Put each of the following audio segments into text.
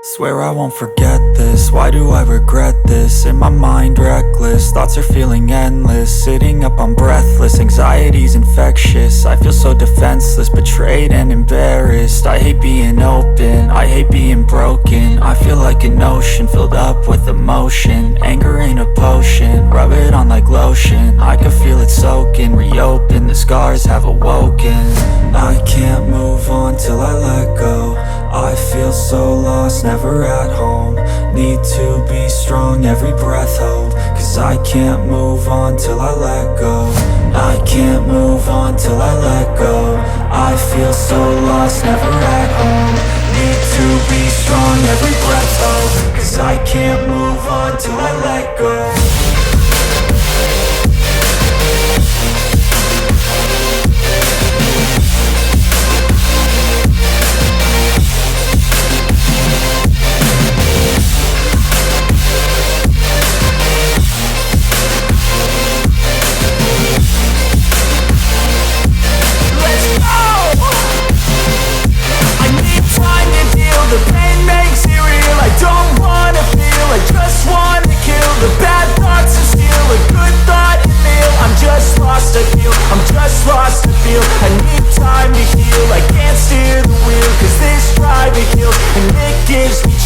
Swear I won't forget this, why do I regret this? In my mind reckless, thoughts are feeling endless. Sitting up, I'm breathless, anxiety's infectious. I feel so defenseless, betrayed and embarrassed. I hate being open, I hate being broken. I feel like an ocean filled up with emotion. Anger ain't a potion, rub it on like lotion. I can feel it soaking, reopen, the scars have awoken. I can't move on till I let go. I feel so lost, never at home. Need to be strong, every breath hold. Cause I can't move on till I let go. I can't move on till I let go. I feel so lost, never at home. Need to be strong, every breath hold. Cause I can't move on till I let go.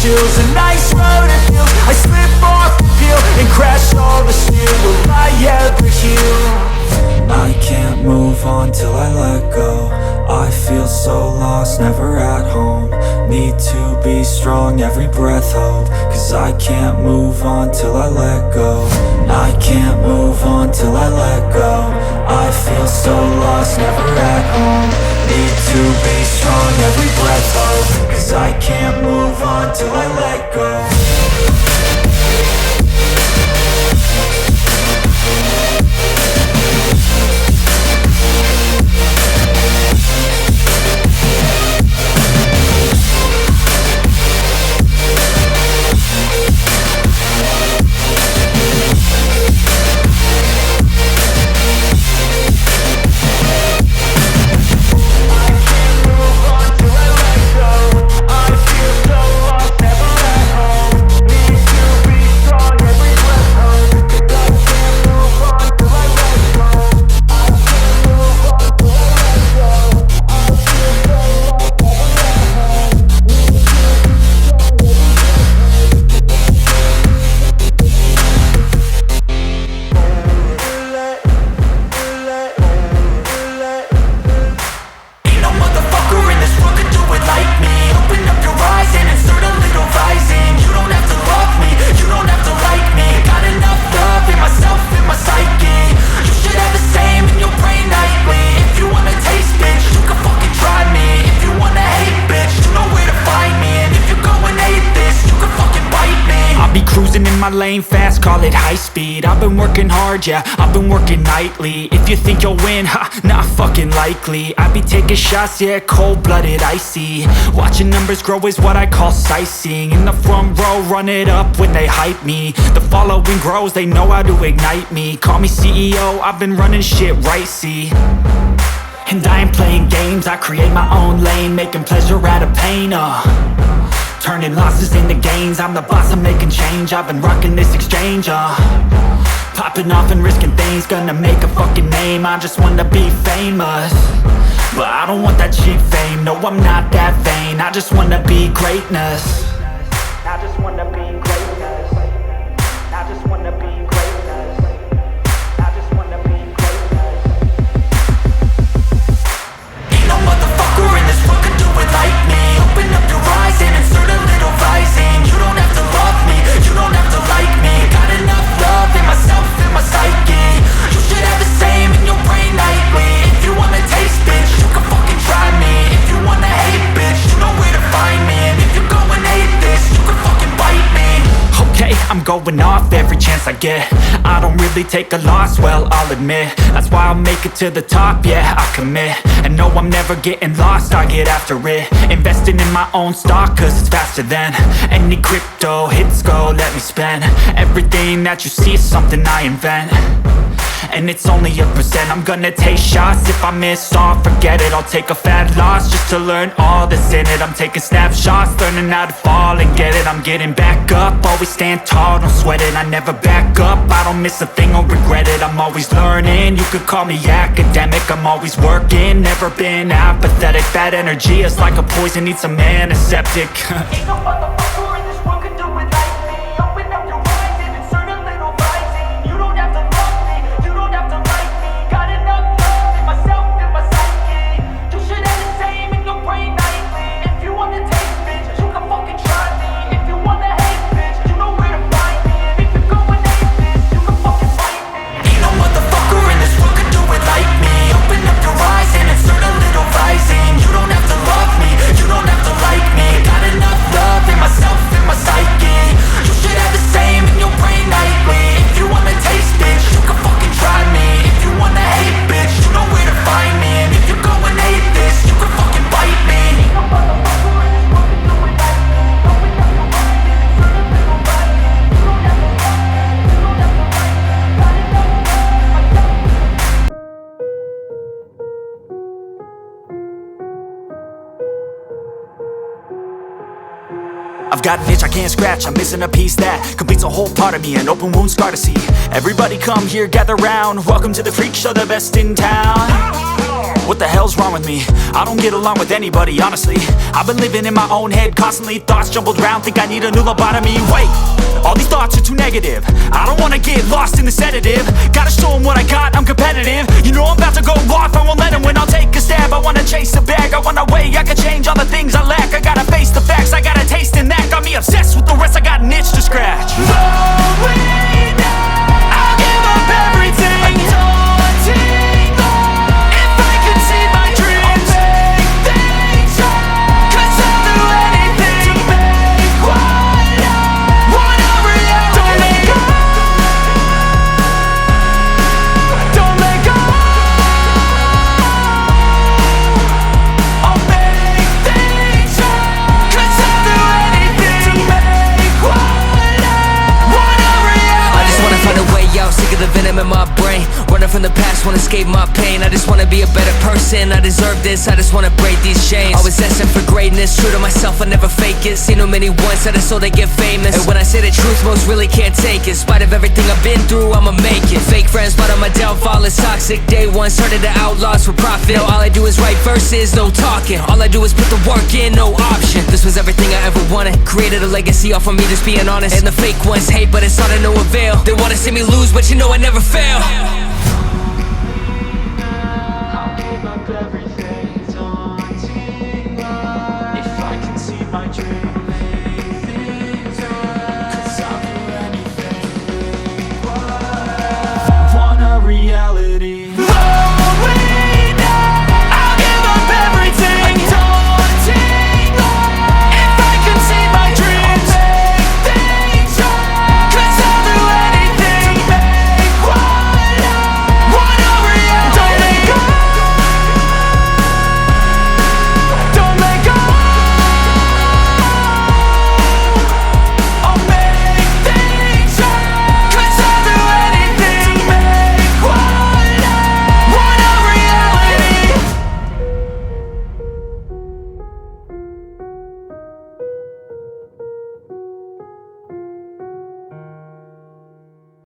A nice road it feels. I slip off the peel and crash all the steel. Will I ever heal? I can't move on till I let go. I feel so lost, never at home. Need to be strong, every breath hold. Cause I can't move on till I let go. I can't move on till I let go. I feel so lost, never at home. Need to be strong, every breath hold. Cause I can't move on till I let go. Lane fast, call it high speed. I've been working hard, yeah, I've been working nightly. If you think you'll win, ha, not fucking likely. I be taking shots, yeah, cold-blooded, icy. Watching numbers grow is what I call sightseeing. In the front row, run it up when they hype me. The following grows, they know how to ignite me. Call me CEO, I've been running shit right, see. And I ain't playing games, I create my own lane. Making pleasure out of pain, turning losses into gains. I'm the boss, I'm making change. I've been rocking this exchange, popping off and risking things. Gonna make a fucking name. I just wanna be famous, but I don't want that cheap fame. No, I'm not that vain. I just wanna be greatness. I just wanna be greatness. I just wanna be greatness. I just wanna be greatness. Ain't no motherfucker in this world can do it like me. Open up your eyes and insert a little rising. You don't have to love me, you don't have to like me. Got enough love in myself, in my psyche. You should have the same in your brain nightly. If you wanna taste, bitch, you can fucking try me. If you wanna hate, bitch, you know where to find me. And if you go and hate this, you can fucking bite me. Okay, I'm going off every chance I get. I don't really take a loss, well, I'll admit. That's why I'll make it to the top, yeah, I commit. And no, I'm never getting lost, I get after it. Investing in my own stock, cause it's faster than any crypto hits go, let me spend. Everything that you see is something I invent. and it's only a percent. I'm gonna take shots, if I miss all, forget it. I'll take a fat loss just to learn all that's in it. I'm taking snapshots, learning how to fall and get it. I'm getting back up, always stand tall, don't sweat it. I never back up, I don't miss a thing or regret it. I'm always learning, you could call me academic. I'm always working, never been apathetic. Bad energy is like a poison, needs some antiseptic. Ain't no motherfucker in this world can do it like me. Open up your eyes and insert a little rising. You don't have to love me, you don't have to like me. Got enough love in myself and my psyche. You should have the same in your brain nightly. If you wanna taste, bitch, you can fucking try me. If you wanna hate, bitch, you know where to find me. And if you're going ape, bitch, you can fucking fight me. Ain't no motherfucker in this world can do it like me. Open up your eyes and insert a little rising. You don't have to love me, you don't have to like me. Got enough love in myself and my psyche. You should have the same in your brain nightly. If you wanna taste, bitch, you can fucking try me. If you wanna hate, bitch, you know where to find me. And if you're going hate this, you can fucking bite me. Ain't no motherfucker in this world can do it like me. Open up your eyes and insert a little rising. You don't have to love me, you don't have to like me. Got enough love in myself. I've got an itch I can't scratch, I'm missing a piece that completes a whole part of me, an open wound scar to see. Everybody come here, gather round, welcome to the freak show, the best in town. What the hell's wrong with me? I don't get along with anybody, honestly. I've been living in my own head constantly, thoughts jumbled round, think I need a new lobotomy. Wait, all these thoughts are too negative. I don't wanna get lost in the sedative. Gotta show them what I got, I'm competitive. You know I'm about to go off, I won't let them win. I'll take a stab, I wanna chase the bag. I wanna weigh, I can change all the things I lack. I gotta face the facts, I got a taste in that. Got me obsessed with the rest, I got an itch to scratch. Going now, I'll give up everything. Daunting though, if I could see my dreams, I'll make things right. 'Cause I'll do anything to make what I want a reality. Don't let go, don't let go. I'll make things right. 'Cause I'll do anything to make what I want a reality. I just wanna find a way out, sick of the venom in my brain. Running from the past, wanna escape my pain. I just wanna be a better person, I deserve this. I just wanna break these chains. Always destined for greatness, true to myself, I never fake it. Seen too many once, I just so they get famous. And when I say the truth, most really can't take it. In spite of everything I've been through, I'ma make it. Fake friends, but on my downfall is toxic. Day one, started to outlaws for profit. Now all I do is write verses, no talking. All I do is put the work in, no option. This was everything I ever wanted. Created a legacy off of me, just being honest. And the fake ones hate, but it's all to no avail. They wanna see me lose, but you know I never fail.